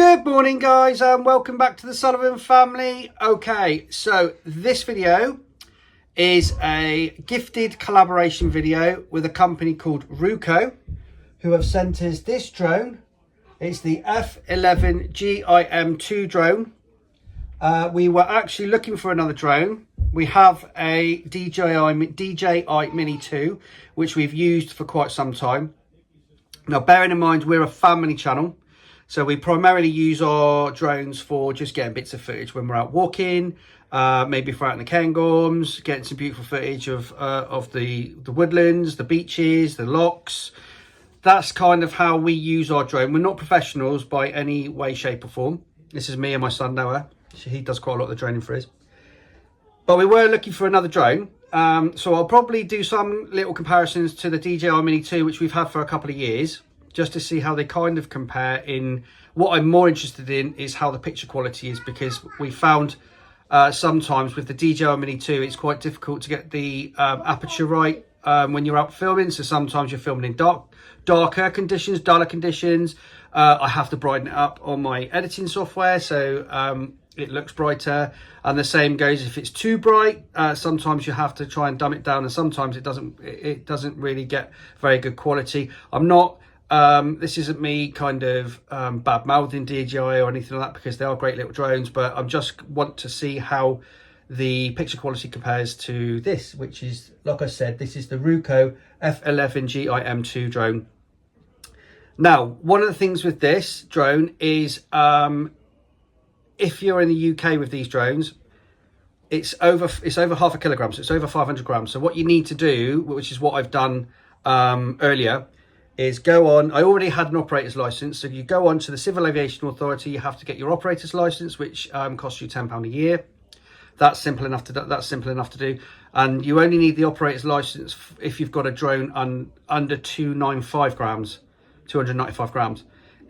Good morning guys and welcome back to the Sullivan family. Okay, so this video is a gifted collaboration video with a company called Ruko, who have sent us this drone. It's the F11GIM2 drone. We were actually looking for another drone. We have a DJI Mini 2, which we've used for quite some time. Now, bearing in mind, we're a family channel. So we primarily use our drones for just getting bits of footage when we're out walking, maybe if we're out in the Cairngorms, getting some beautiful footage of the woodlands, the beaches, the lochs. That's kind of how we use our drone. We're not professionals by any way, shape or form. This is me and my son Noah. He does quite a lot of the droning for us. But we were looking for another drone. So I'll probably do some little comparisons to the DJI Mini 2, which we've had for a couple of years, just to see how they kind of compare. In what I'm more interested in is how the picture quality is, because we found sometimes with the DJI Mini 2 it's quite difficult to get the aperture right when you're out filming. So sometimes you're filming in duller conditions. I have to brighten it up on my editing software so it looks brighter, and the same goes if it's too bright. Sometimes you have to try and dumb it down, and sometimes it doesn't really get very good quality. I'm not this isn't me kind of bad mouthing DJI or anything like that, because they are great little drones, but I just want to see how the picture quality compares to this, which is, like I said, this is the Ruko F11GIM2 drone. Now, one of the things with this drone is if you're in the UK with these drones, it's over half a kilogram, so it's over 500 grams. So what you need to do, which is what I've done earlier, is go on. I already had an operator's license, so you go on to the Civil Aviation Authority. You have to get your operator's license, which costs you £10 a year. That's simple enough to do. And you only need the operator's license if you've got a drone under 295 grams.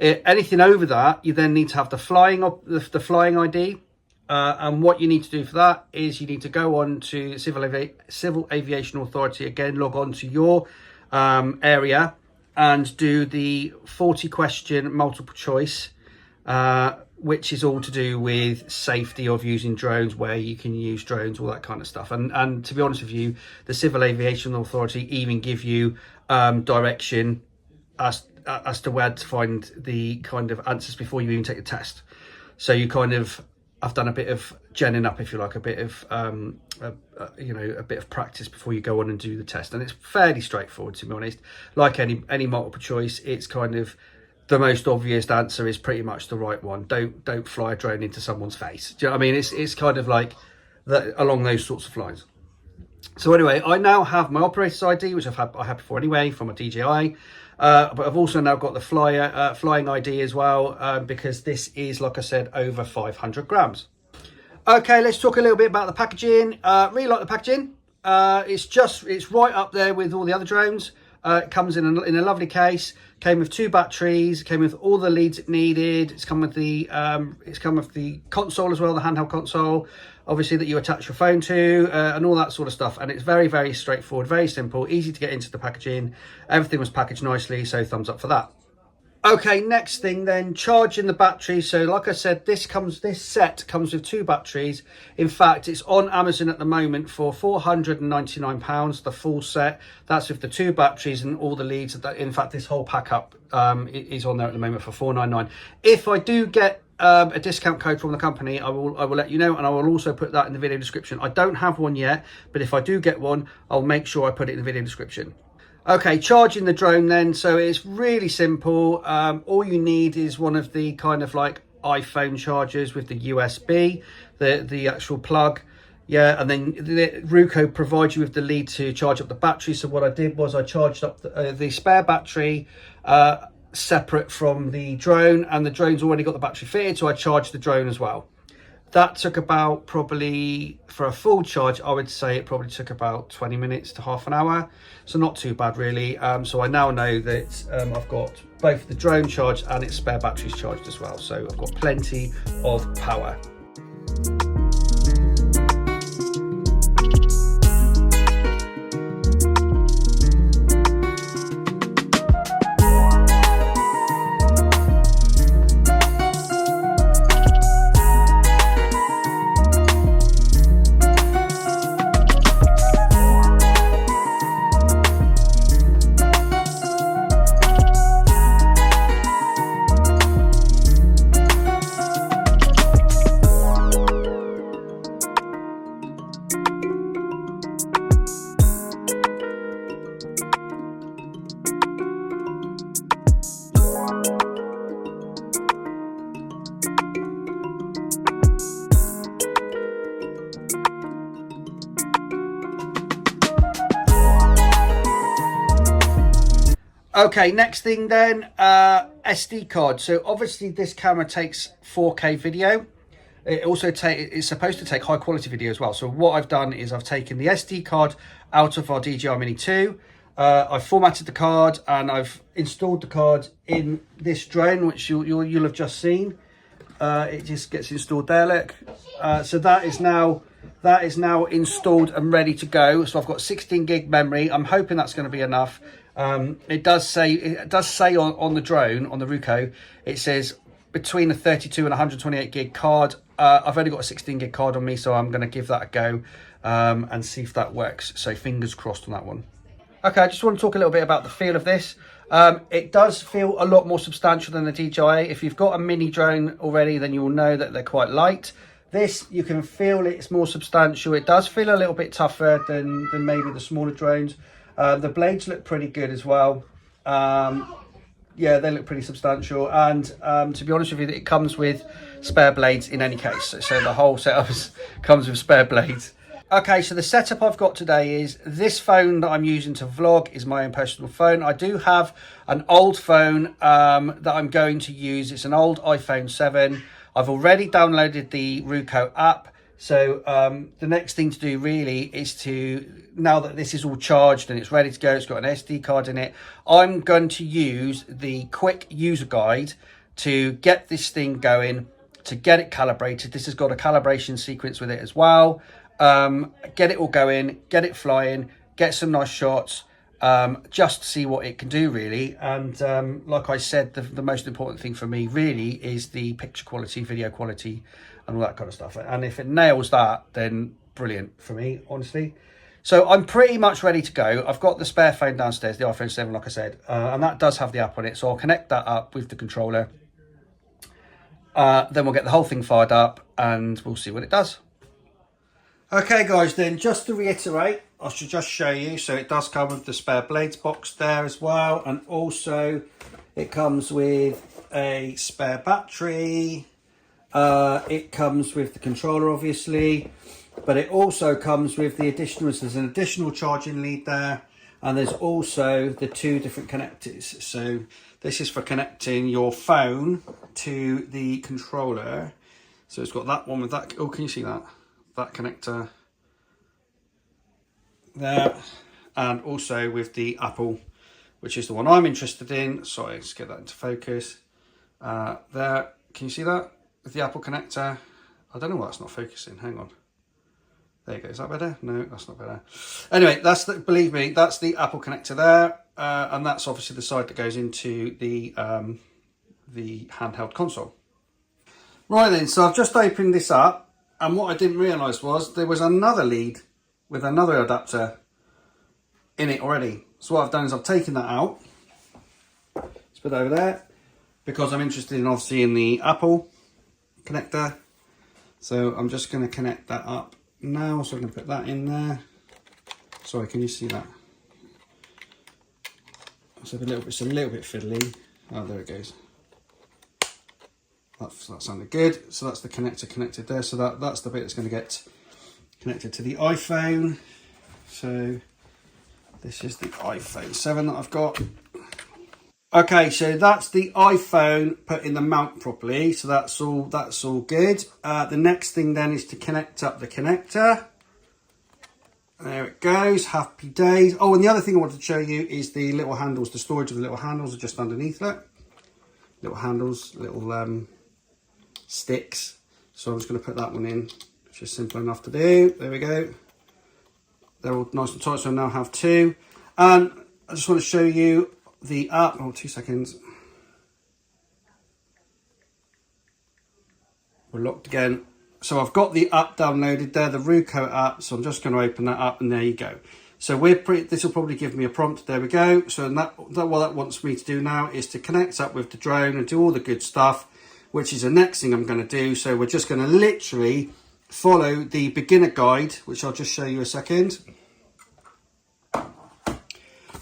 Anything over that, you then need to have the flying ID. And what you need to do for that is you need to go on to Civil Aviation Authority again, log on to your area, and do the 40-question multiple choice, which is all to do with safety of using drones, where you can use drones, all that kind of stuff. And to be honest with you, the Civil Aviation Authority even give you direction as to where to find the kind of answers before you even take the test. So you kind of have done a bit of genning up, if you like, a bit of a bit of practice before you go on and do the test. And it's fairly straightforward, to be honest. Like any multiple choice, it's kind of the most obvious answer is pretty much the right one. Don't fly a drone into someone's face. Do you know what I mean? It's kind of like that, along those sorts of lines. So anyway, I now have my operator's ID, which I had before anyway from a DJI. But I've also now got the flying ID as well, because this is, like I said, over 500 grams. Okay, let's talk a little bit about the packaging. Really like the packaging. It's right up there with all the other drones. It comes in a lovely case. Came with 2 batteries. Came with all the leads it needed. It's come with the console as well, the handheld console, obviously, that you attach your phone to, and all that sort of stuff. And it's very, very straightforward, very simple, easy to get into the packaging. Everything was packaged nicely, so thumbs up for that. Okay, next thing then, charging the battery. So like I said, this set comes with 2 batteries. In fact, it's on Amazon at the moment for £499, the full set. That's with the 2 batteries and all the leads. In fact, this whole pack up is on there at the moment for £499. If I do get a discount code from the company, I will let you know, and I will also put that in the video description. I don't have one yet, but if I do get one, I'll make sure I put it in the video description. Okay, charging the drone then. So it's really simple. All you need is one of the kind of like iPhone chargers with the USB, the actual plug. Yeah, and then Ruko provides you with the lead to charge up the battery. So what I did was I charged up the spare battery separate from the drone, and the drone's already got the battery fitted, so I charged the drone as well. That took about, probably for a full charge, I would say it probably took about 20 minutes to half an hour. So not too bad really. So I now know that I've got both the drone charged and its spare batteries charged as well. So I've got plenty of power. Okay, next thing then, SD card. So obviously this camera takes 4K video. It also it's supposed to take high quality video as well. So what I've done is I've taken the SD card out of our DJI Mini 2. I've formatted the card and I've installed the card in this drone, which you'll have just seen. It just gets installed there, look. So that is now installed and ready to go. So I've got 16 gig memory. I'm hoping that's going to be enough. It does say on the drone, on the Ruko, it says between a 32 and 128 gig card. I've only got a 16 gig card on me, so I'm going to give that a go and see if that works. So fingers crossed on that one. Okay, I just want to talk a little bit about the feel of this. It does feel a lot more substantial than the DJI. If you've got a mini drone already, then you will know that they're quite light. This, you can feel it's more substantial. It does feel a little bit tougher than maybe the smaller drones. The blades look pretty good as well. Yeah, they look pretty substantial. And to be honest with you, it comes with spare blades in any case. So the whole setup comes with spare blades. Okay, so the setup I've got today is this phone that I'm using to vlog is my own personal phone. I do have an old phone that I'm going to use. It's an old iPhone 7. I've already downloaded the Ruko app. So the next thing to do really is to, now that this is all charged and it's ready to go, it's got an SD card in it, I'm going to use the quick user guide to get this thing going, to get it calibrated. This has got a calibration sequence with it as well. Get it all going, get it flying, get some nice shots, just to see what it can do really. And like I said, the most important thing for me really is the picture quality, video quality and all that kind of stuff. And if it nails that, then brilliant for me, honestly. So I'm pretty much ready to go. I've got the spare phone downstairs, the iPhone 7, like I said, and that does have the app on it. So I'll connect that up with the controller. Then we'll get the whole thing fired up and we'll see what it does. Okay guys, then just to reiterate, I should just show you. So it does come with the spare blades box there as well. And also it comes with a spare battery. It comes with the controller obviously, but it also comes with the additional, there's an additional charging lead there. And there's also the two different connectors. So this is for connecting your phone to the controller. So it's got that one with that. Oh, can you see that? That connector there, and also with the Apple, which is the one I'm interested in. Sorry, let's get that into focus. There, can you see that? With the Apple connector. I don't know why that's not focusing. Hang on. There you go. Is that better? No, that's not better. Anyway, that's the, believe me, that's the Apple connector there, and that's obviously the side that goes into the handheld console. Right then, so I've just opened this up. And what I didn't realise was there was another lead with another adapter in it already. So what I've done is I've taken that out. Let's put it over there because I'm interested in obviously in the Apple connector. So I'm just going to connect that up now. So I'm going to put that in there. Sorry, can you see that? It's a little bit fiddly. Oh, there it goes. That sounded good. So that's the connector connected there. So that's the bit that's going to get connected to the iPhone. So this is the iPhone 7 that I've got. Okay, so that's the iPhone put in the mount properly. So that's all good. The next thing then is to connect up the connector. There it goes. Happy days. Oh, and the other thing I wanted to show you is the little handles. The storage of the little handles are just underneath it. Little handles, little sticks. So I'm just going to put that one in, which is simple enough to do. There we go. They're all nice and tight, so I now have two. And I just want to show you the app. Oh, 2 seconds. We're locked again. So I've got the app downloaded there, the Ruko app. So I'm just going to open that up, and there you go. So this will probably give me a prompt. There we go. So what that wants me to do now is to connect up with the drone and do all the good stuff, which is the next thing I'm going to do. So we're just going to literally follow the beginner guide, which I'll just show you a second.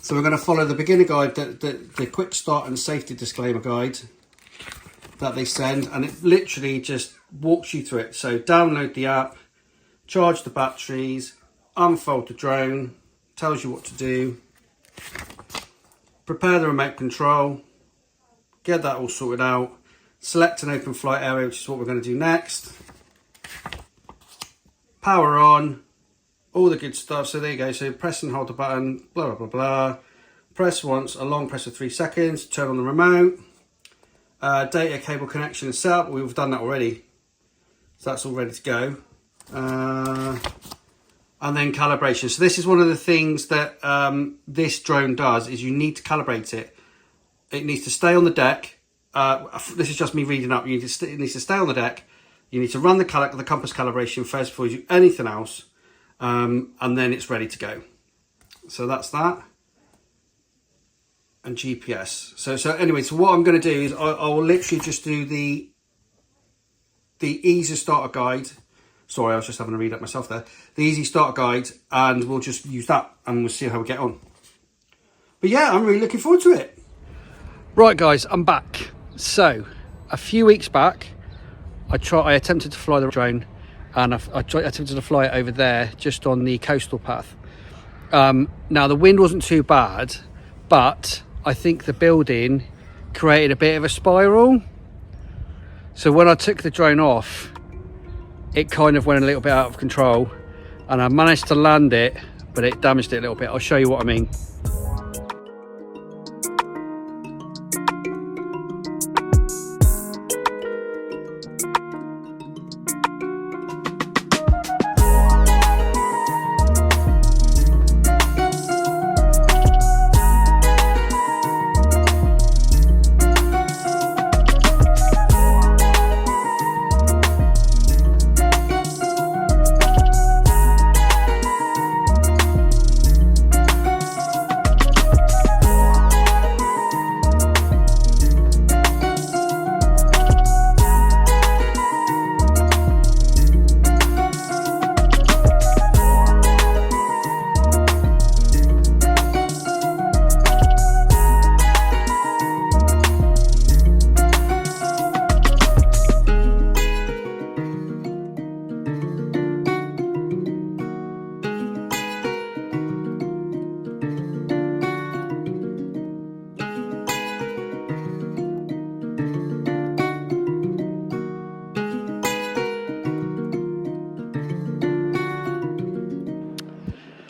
So we're going to follow the beginner guide, the quick start and safety disclaimer guide that they send, and it literally just walks you through it. So download the app, charge the batteries, unfold the drone, tells you what to do. prepare the remote control, get that all sorted out, select an open flight area, which is what we're going to do next. Power on, all the good stuff. So there you go. So press and hold the button, blah, blah, blah, blah. Press once, a long press for 3 seconds, turn on the remote. Data cable connection is set up. We've done that already. So that's all ready to go. And then calibration. So this is one of the things that this drone does, is you need to calibrate it. It needs to stay on the deck. This is just me reading up. It needs to stay on the deck. You need to run the compass calibration first before you do anything else. And then it's ready to go. So that's that. And GPS. So anyway, so what I'm going to do is I'll literally just do the easy starter guide. Sorry, I was just having a read up myself there. The easy starter guide, and we'll just use that and we'll see how we get on. But yeah, I'm really looking forward to it. Right guys, I'm back. So a few weeks back, I attempted to fly the drone, and I attempted to fly it over there just on the coastal path. Now the wind wasn't too bad, but I think the building created a bit of a spiral. So when I took the drone off, it kind of went a little bit out of control, and I managed to land it, but it damaged it a little bit. I'll show you what I mean.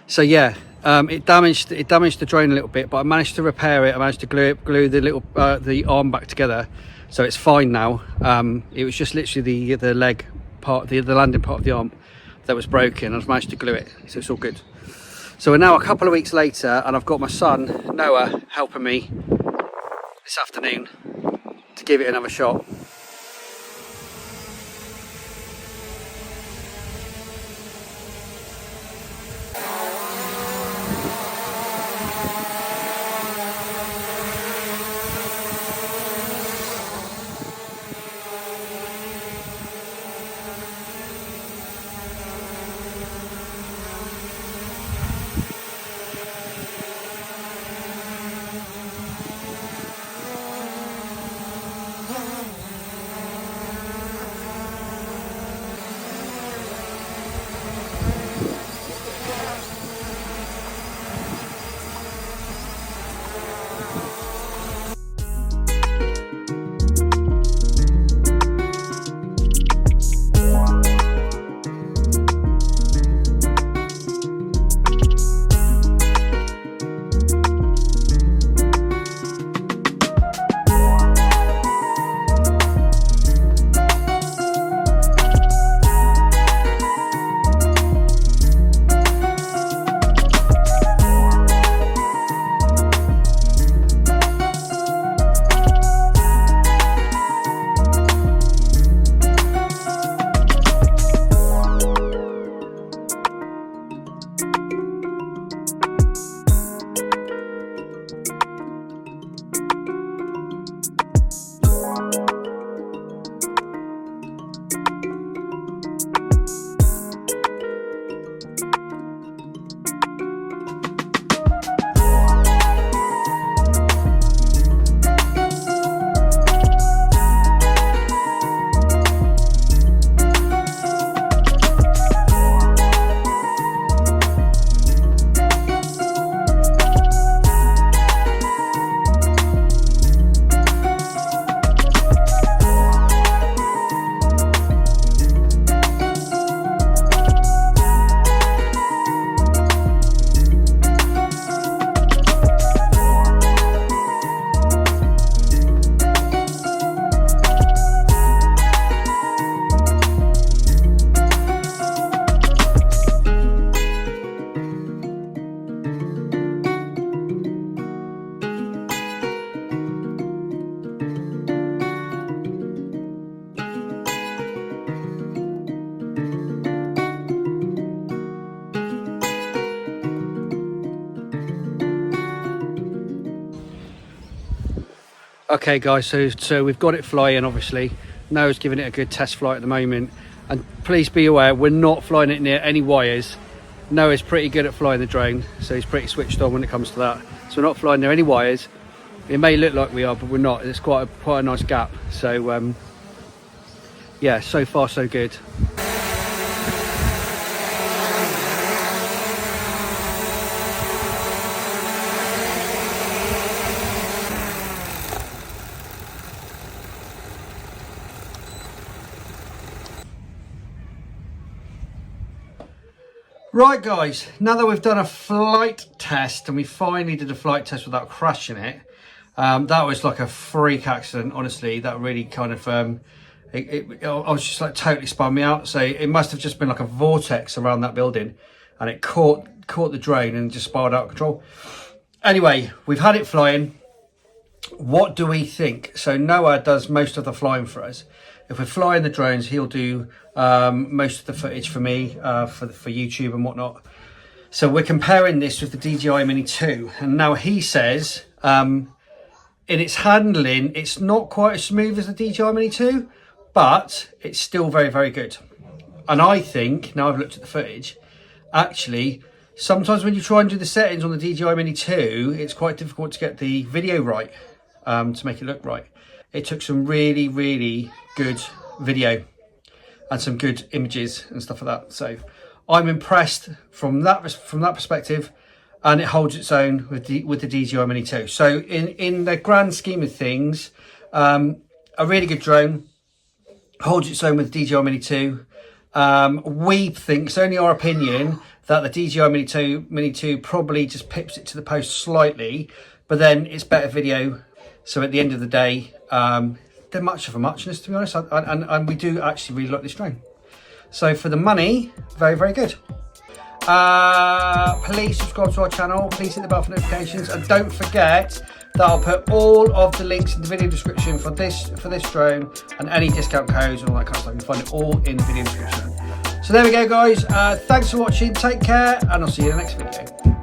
So yeah, it damaged the drone a little bit, but I managed to repair it. I managed to glue the little the arm back together, so it's fine now. It was just literally the leg part, the landing part of the arm that was broken. I've managed to glue it, so it's all good. So we're now a couple of weeks later, and I've got my son Noah helping me this afternoon to give it another shot. Okay guys, so we've got it flying. Obviously Noah's giving it a good test flight at the moment, and please be aware we're not flying it near any wires. Noah's pretty good at flying the drone, so he's pretty switched on when it comes to that. So we're not flying near any wires. It may look like we are, but we're not. It's quite a nice gap. So yeah, so far so good. Right guys, now that we've done a flight test, and we finally did a flight test without crashing it, that was like a freak accident, honestly. That really kind of, I was just like totally spun me out. So it must have just been like a vortex around that building, and it caught the drone and just spiraled out of control. Anyway, we've had it flying. What do we think? So Noah does most of the flying for us. If we're flying the drones, he'll do most of the footage for me, for YouTube and whatnot. So we're comparing this with the DJI Mini 2. And now he says, in its handling, it's not quite as smooth as the DJI Mini 2, but it's still very, very good. And I think, now I've looked at the footage, actually, sometimes when you try and do the settings on the DJI Mini 2, it's quite difficult to get the video right, to make it look right. It took some really, really good video and some good images and stuff like that. So I'm impressed from that perspective, and it holds its own with the DJI Mini 2. So in the grand scheme of things, a really good drone, holds its own with the DJI Mini 2. We think, it's only our opinion, that the DJI Mini 2 probably just pips it to the post slightly, but then it's better video. So at the end of the day, they're much of a muchness, to be honest, and we do actually really like this drone. So for the money, very, very good. Please subscribe to our channel, please hit the bell for notifications, and don't forget that I'll put all of the links in the video description for this drone, and any discount codes and all that kind of stuff. You can find it all in the video description. So there we go guys, thanks for watching, take care, and I'll see you in the next video.